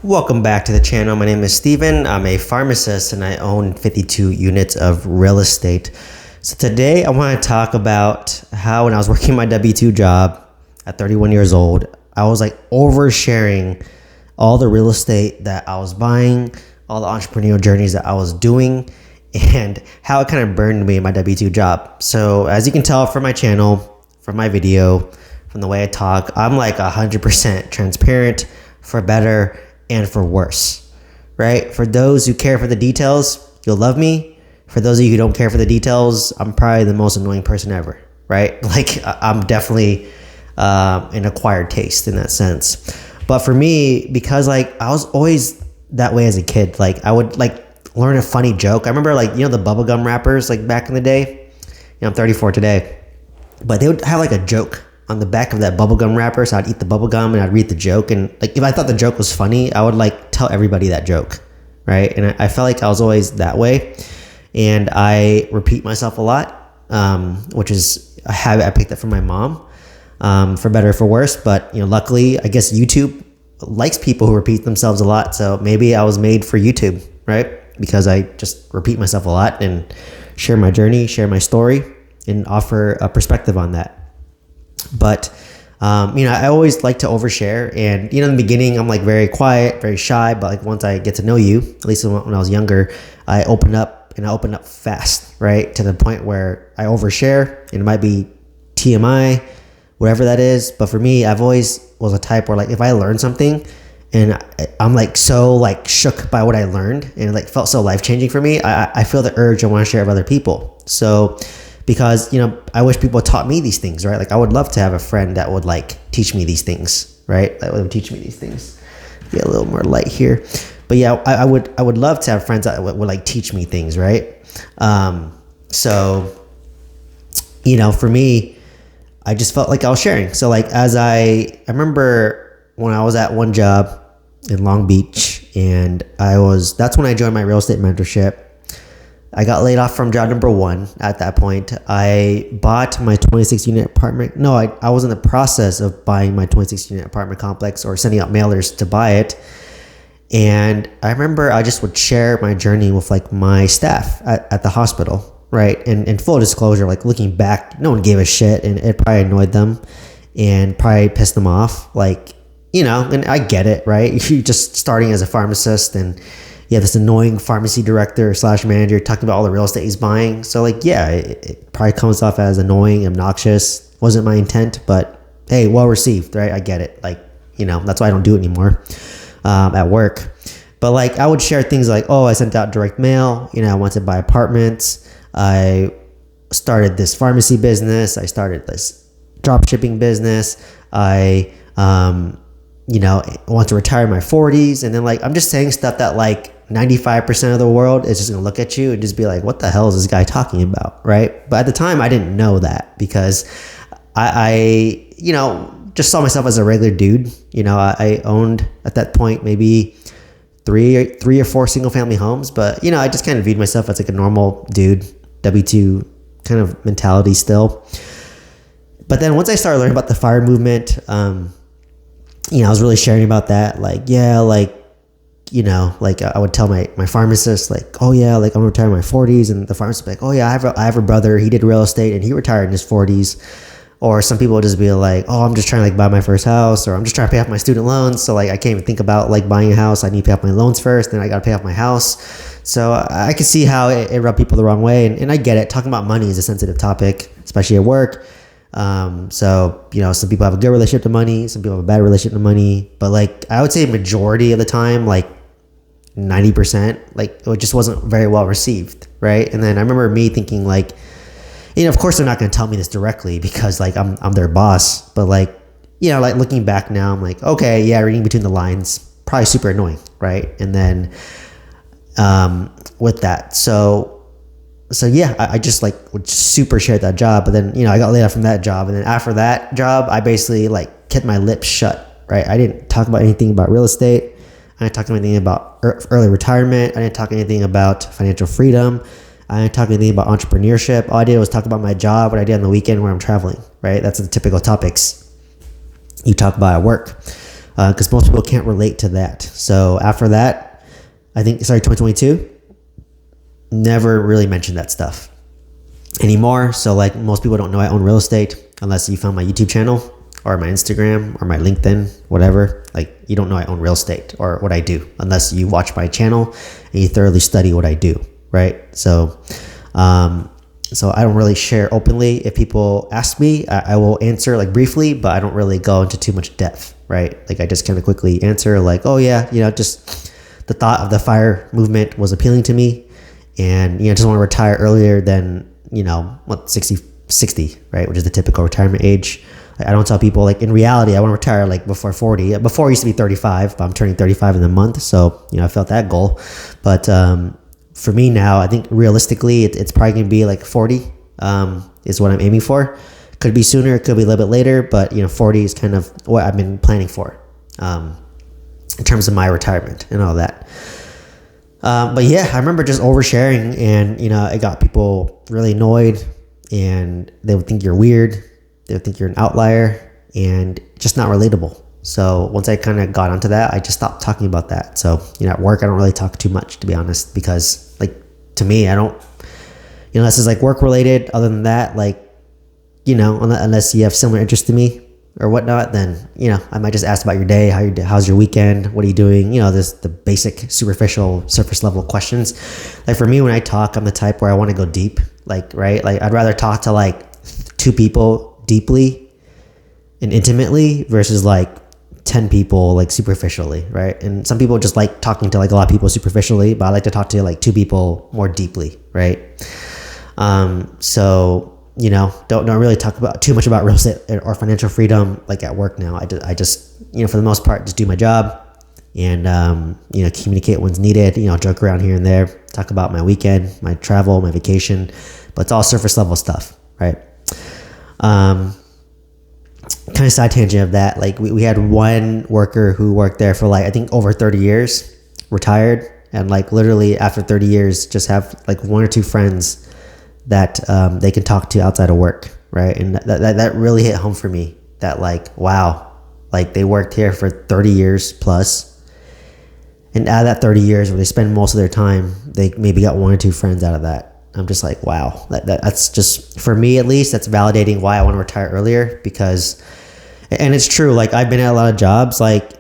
Welcome back to the channel. My name is Steven. I'm a pharmacist and I own 52 units of real estate. So today I want to talk about how when I was working my W-2 job at 31 years old, I was like oversharing all the real estate that I was buying, all the entrepreneurial journeys that I was doing, and how it kind of burned me in my W-2 job. So as you can tell from my channel, from my video, from the way I talk, I'm like 100% transparent, for better and for worse, right? For those who care for the details, you'll love me. For those of you who don't care for the details, I'm probably the most annoying person ever, right? Like I'm definitely an acquired taste in that sense. But for me, because like I was always that way as a kid, like I would like learn a funny joke. I remember like, the bubblegum rappers like back in the day, I'm 34 today, but they would have like a joke on the back of that bubblegum wrapper. So I'd eat the bubblegum and I'd read the joke. And like, if I thought the joke was funny, I would like tell everybody that joke. Right. And I felt like I was always that way. And I repeat myself a lot, which is a habit I picked up from my mom, for better or for worse. But, luckily, I guess YouTube likes people who repeat themselves a lot. So maybe I was made for YouTube, right? Because I just repeat myself a lot and share my journey, share my story, and offer a perspective on that. But, I always like to overshare. And, in the beginning, I'm like very quiet, very shy. But like once I get to know you, at least when I was younger, I open up and I open up fast, right? To the point where I overshare, and it might be TMI, whatever that is. But for me, I've always was a type where like if I learn something and I'm like so like shook by what I learned and it like felt so life-changing for me, I feel the urge I want to share with other people. So because, I wish people taught me these things, right? Like I would love to have a friend that would like teach me these things, right? That would teach me these things. Get a little more light here. But yeah, I would love to have friends that would like teach me things, right? So, for me, I just felt like I was sharing. So like I remember when I was at one job in Long Beach and that's when I joined my real estate mentorship. I got laid off from job number one at that point. I bought my 26 unit apartment. No, I was in the process of buying my 26 unit apartment complex or sending out mailers to buy it. And I remember I just would share my journey with like my staff at the hospital, right? And in full disclosure, like looking back, no one gave a shit and it probably annoyed them and probably pissed them off. Like, and I get it, right? You're just starting as a pharmacist and you have this annoying pharmacy director / manager talking about all the real estate he's buying. So like, yeah, it probably comes off as annoying, obnoxious. Wasn't my intent, but hey, well received, right? I get it. Like, that's why I don't do it anymore at work. But like, I would share things like, oh, I sent out direct mail. I want to buy apartments. I started this pharmacy business. I started this drop shipping business. I, want to retire in my 40s. And then like, I'm just saying stuff that like 95% of the world is just going to look at you and just be like, what the hell is this guy talking about? Right. But at the time I didn't know that because I just saw myself as a regular dude. I owned at that point, maybe three or four single family homes, but I just kind of viewed myself as like a normal dude, W-2 kind of mentality still. But then once I started learning about the FIRE movement, I was really sharing about that. Like, yeah, like, like I would tell my pharmacist, like, oh yeah, like I'm retired in my 40s. And the pharmacist would be like, oh yeah, I have a brother. He did real estate and he retired in his 40s. Or some people would just be like, oh, I'm just trying to like buy my first house, or I'm just trying to pay off my student loans. So like, I can't even think about like buying a house. I need to pay off my loans first. Then I got to pay off my house. So I could see how it rubbed people the wrong way. And I get it. Talking about money is a sensitive topic, especially at work. So, some people have a good relationship to money. Some people have a bad relationship to money, but like, I would say majority of the time, like 90%, like it just wasn't very well received. Right. And then I remember me thinking like, of course they're not going to tell me this directly because like I'm their boss, but like, like looking back now, I'm like, okay, yeah, reading between the lines, probably super annoying. Right. And then, with that, so yeah, I just like would super share that job, but then, I got laid off from that job. And then after that job, I basically like kept my lips shut, right? I didn't talk about anything about real estate. I didn't talk anything about early retirement. I didn't talk anything about financial freedom. I didn't talk anything about entrepreneurship. All I did was talk about my job, what I did on the weekend, where I'm traveling, right? That's the typical topics you talk about at work. because most people can't relate to that. So after that, I think, 2022, never really mentioned that stuff anymore. So like most people don't know I own real estate unless you found my YouTube channel or my Instagram or my LinkedIn, whatever. Like you don't know I own real estate or what I do unless you watch my channel and you thoroughly study what I do, right? So I don't really share openly. If people ask me, I will answer like briefly, but I don't really go into too much depth, right? Like I just kind of quickly answer like, oh yeah, just the thought of the FIRE movement was appealing to me, and just want to retire earlier than 60, right, which is the typical retirement age. I don't tell people like in reality I want to retire like before 40. Before I used to be 35, but I'm turning 35 in a month, so I felt that goal. But for me now, I think realistically it's probably gonna be like 40 is what I'm aiming for. Could be sooner, it could be a little bit later, but 40 is kind of what I've been planning for in terms of my retirement and all that. But yeah, I remember just oversharing, and it got people really annoyed, and they would think you're weird, they would think you're an outlier, and just not relatable. So once I kind of got onto that, I just stopped talking about that. So at work I don't really talk too much, to be honest, because like to me I don't, unless it's like work related. Other than that, like unless you have similar interest to me or whatnot, then I might just ask about your day, how's your weekend, what are you doing, this the basic superficial surface level questions. Like for me, when I talk, I'm the type where I want to go deep, like right, like I'd rather talk to like two people deeply and intimately versus like 10 people like superficially, right? And some people just like talking to like a lot of people superficially, but I like to talk to like two people more deeply, right? So don't really talk about too much about real estate or financial freedom like at work now. I just for the most part just do my job and communicate when's needed, joke around here and there, talk about my weekend, my travel, my vacation, but it's all surface level stuff, right? Kind of side tangent of that, like we had one worker who worked there for like I think over 30 years, retired, and like literally after 30 years just have like one or two friends that they can talk to outside of work, right? And that really hit home for me, that like wow, like they worked here for 30 years plus, and out of that 30 years where they spend most of their time, they maybe got one or two friends out of that. I'm just like, wow, that's just, for me at least, that's validating why I want to retire earlier. Because, and it's true, like I've been at a lot of jobs, like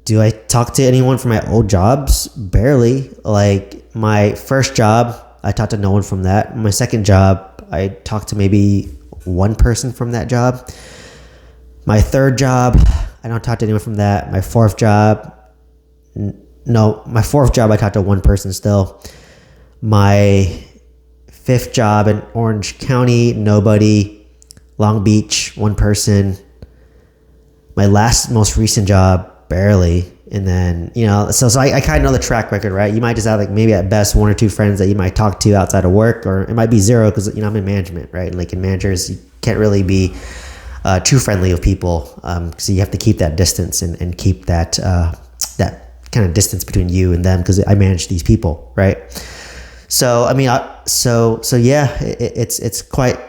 do I talk to anyone from my old jobs? Barely. Like my first job, I talked to no one from that. My second job, I talked to maybe one person from that job. My third job, I don't talk to anyone from that. My fourth job, I talked to one person still. My fifth job in Orange County, nobody. Long Beach, one person. My most recent job, barely. And then, so I kind of know the track record, right? You might just have like maybe at best one or two friends that you might talk to outside of work, or it might be zero because, I'm in management, right? And like in managers, you can't really be too friendly with people. So you have to keep that distance and keep that kind of distance between you and them, because I manage these people, right? So, I mean, yeah, it's quite,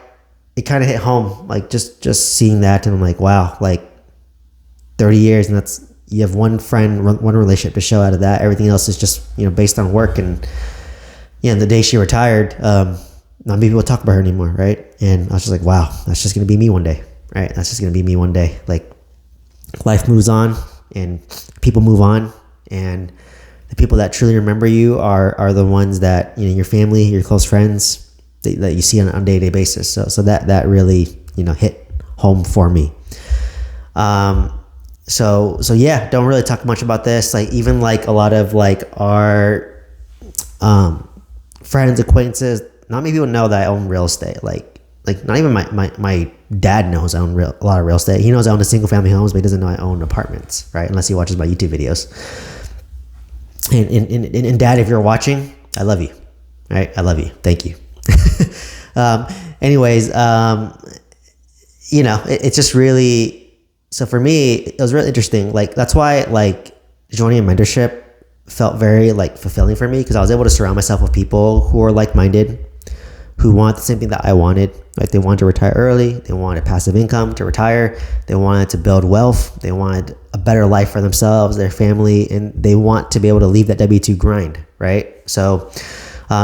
it kind of hit home, like just seeing that, and I'm like, wow, like 30 years, and you have one friend, one relationship to show out of that. Everything else is just, based on work. And, the day she retired, not many people talk about her anymore, right? And I was just like, wow, that's just going to be me one day, right? That's just going to be me one day. Like life moves on and people move on, and the people that truly remember you are the ones that, your family, your close friends that you see on a day-to-day basis. So that really, hit home for me. So yeah, don't really talk much about this. Like even like a lot of like our friends, acquaintances, not many people know that I own real estate. Like not even my dad knows I own a lot of real estate. He knows I own a single family homes, but he doesn't know I own apartments, right? Unless he watches my YouTube videos. And Dad, if you're watching, I love you, right? I love you. Thank you. Anyways, it's just really, so for me, it was really interesting. Like, that's why, like, joining a mentorship felt very, like, fulfilling for me, because I was able to surround myself with people who are like-minded, who want the same thing that I wanted. Like they wanted to retire early, they wanted passive income to retire, they wanted to build wealth, they wanted a better life for themselves, their family, and they want to be able to leave that W-2 grind, right? So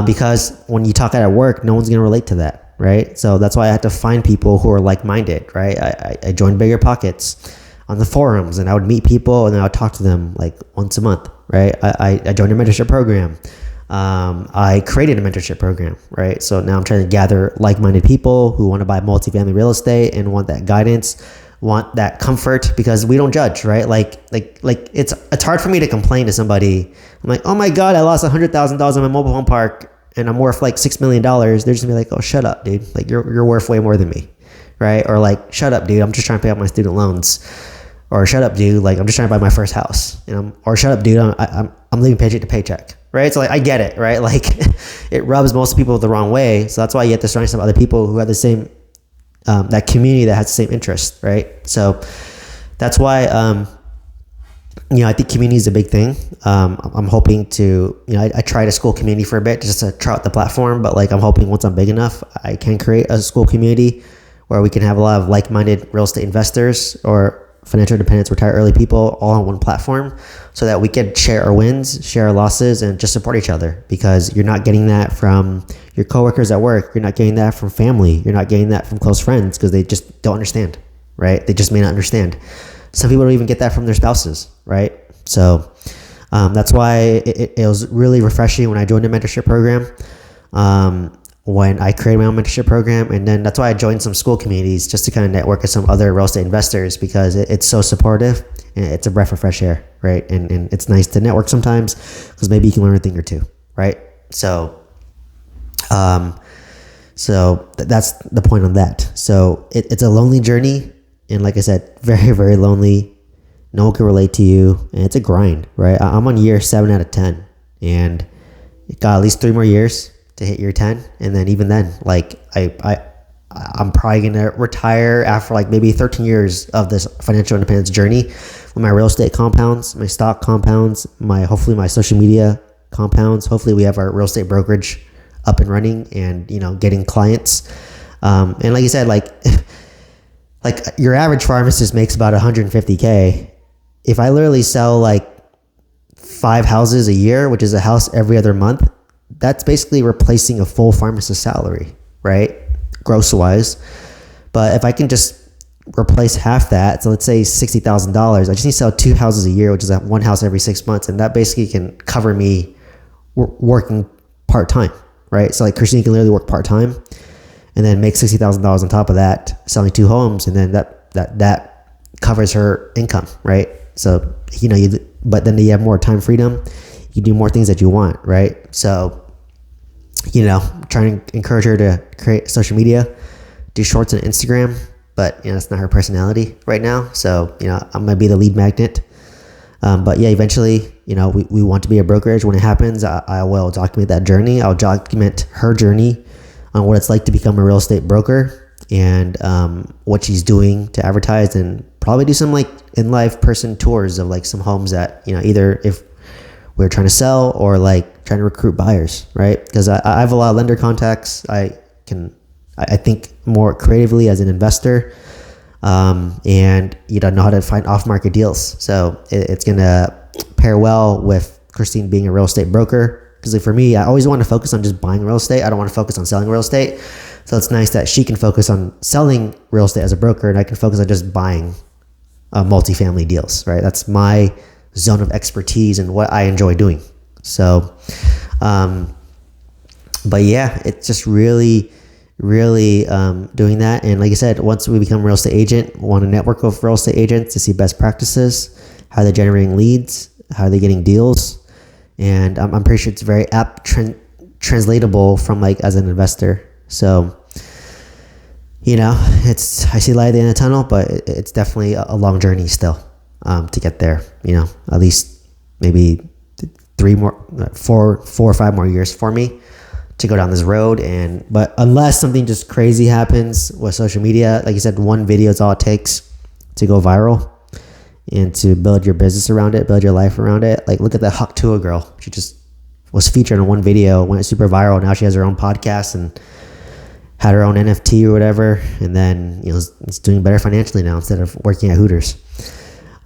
because when you talk at work, no one's going to relate to that, right? So that's why I had to find people who are like-minded, right? I joined Bigger Pockets on the forums, and I would meet people and then I would talk to them like once a month, right? I joined a mentorship program. I created a mentorship program, right? So now I'm trying to gather like-minded people who want to buy multifamily real estate and want that guidance, want that comfort, because we don't judge, right? Like it's hard for me to complain to somebody. I'm like, oh my God, I lost $100,000 on my mobile home park and I'm worth like $6 million. They're just gonna be like, oh, shut up, dude. Like you're worth way more than me, right? Or like, shut up, dude. I'm just trying to pay off my student loans. Or shut up, dude. Like I'm just trying to buy my first house, you know? Or shut up, dude. I'm living paycheck to paycheck, right? So like I get it, right? Like it rubs most people the wrong way. So that's why you have to surround yourself with other people who have the same, that community that has the same interest, right? So that's why, I think community is a big thing. I'm hoping to, I tried a school community for a bit just to try out the platform, but like I'm hoping once I'm big enough, I can create a school community where we can have a lot of like-minded real estate investors or financial independence, retire early people all on one platform, so that we can share our wins, share our losses, and just support each other, because you're not getting that from your coworkers at work. You're not getting that from family. You're not getting that from close friends, because they just don't understand, right? They just may not understand. Some people don't even get that from their spouses, right? So that's why it was really refreshing when I joined the mentorship program. When I created my own mentorship program, and then that's why I joined some school communities, just to kind of network with some other real estate investors, because it's so supportive and it's a breath of fresh air, right? And it's nice to network sometimes, because maybe you can learn a thing or two, right? So that's the point on that. So it's a lonely journey, and like I said, very, very lonely. No one can relate to you, and it's a grind, right? I'm on year 7 out of 10, and it got at least 3 more years to hit year 10. And then even then, like I'm probably going to retire after like maybe 13 years of this financial independence journey, with my real estate compounds, my stock compounds, hopefully my social media compounds. Hopefully we have our real estate brokerage up and running and, getting clients. And like you said, like your average pharmacist makes about $150K. If I literally sell like 5 houses a year, which is a house every other month, that's basically replacing a full pharmacist salary, right? Gross wise. But if I can just replace half that, so let's say $60,000, I just need to sell 2 houses a year, which is one house every 6 months. And that basically can cover me working part-time, right? So like Christine can literally work part-time and then make $60,000 on top of that, selling 2 homes. And then that covers her income, right? So, but then you have more time freedom. You do more things that you want, right? So, trying to encourage her to create social media, do shorts on Instagram, but it's not her personality right now. So, I'm gonna be the lead magnet. But yeah, eventually, we want to be a brokerage. When it happens, I will document that journey. I'll document her journey on what it's like to become a real estate broker, and what she's doing to advertise, and probably do some like in-person tours of like some homes that, either if we're trying to sell or like trying to recruit buyers, right? Because I have a lot of lender contacts. I think more creatively as an investor, and know how to find off-market deals. So it's gonna pair well with Christine being a real estate broker. Because for me, I always want to focus on just buying real estate. I don't want to focus on selling real estate. So it's nice that she can focus on selling real estate as a broker, and I can focus on just buying multifamily deals, right? That's my zone of expertise and what I enjoy doing. So, but yeah, it's just really doing that. And like I said, once we become a real estate agent, we want to network with real estate agents to see best practices, how they're generating leads, how they're getting deals. And I'm pretty sure it's very translatable from like as an investor. So, I see light at the end of the tunnel, but it's definitely a long journey still. To get there, at least maybe 4 or 5 more years for me to go down this road. But unless something just crazy happens with social media, like you said, one video is all it takes to go viral and to build your business around it, build your life around it. Like look at that Huck Tua girl. She just was featured in one video, went super viral. Now she has her own podcast, and had her own NFT or whatever, and then it's doing better financially now instead of working at Hooters.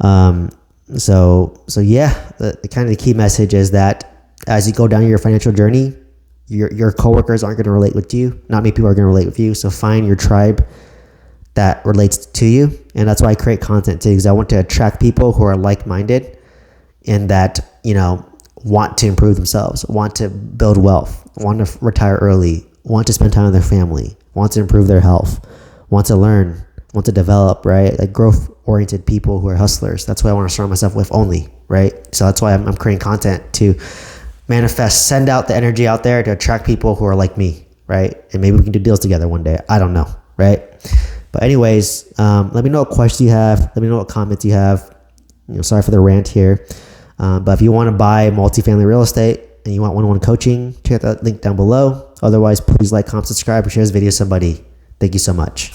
So yeah, the kind of the key message is that as you go down your financial journey, your coworkers aren't going to relate with you. Not many people are going to relate with you. So find your tribe that relates to you, and that's why I create content too, because I want to attract people who are like-minded and that want to improve themselves, want to build wealth, want to retire early, want to spend time with their family, want to improve their health, want to learn, want to develop, right? Like growth-oriented people who are hustlers. That's what I want to surround myself with only, right? So that's why I'm creating content to manifest, send out the energy out there to attract people who are like me, right? And maybe we can do deals together one day. I don't know, right? But anyways, let me know what questions you have. Let me know what comments you have. Sorry for the rant here. But if you want to buy multifamily real estate and you want one-on-one coaching, check out that link down below. Otherwise, please like, comment, subscribe, or share this video with somebody. Thank you so much.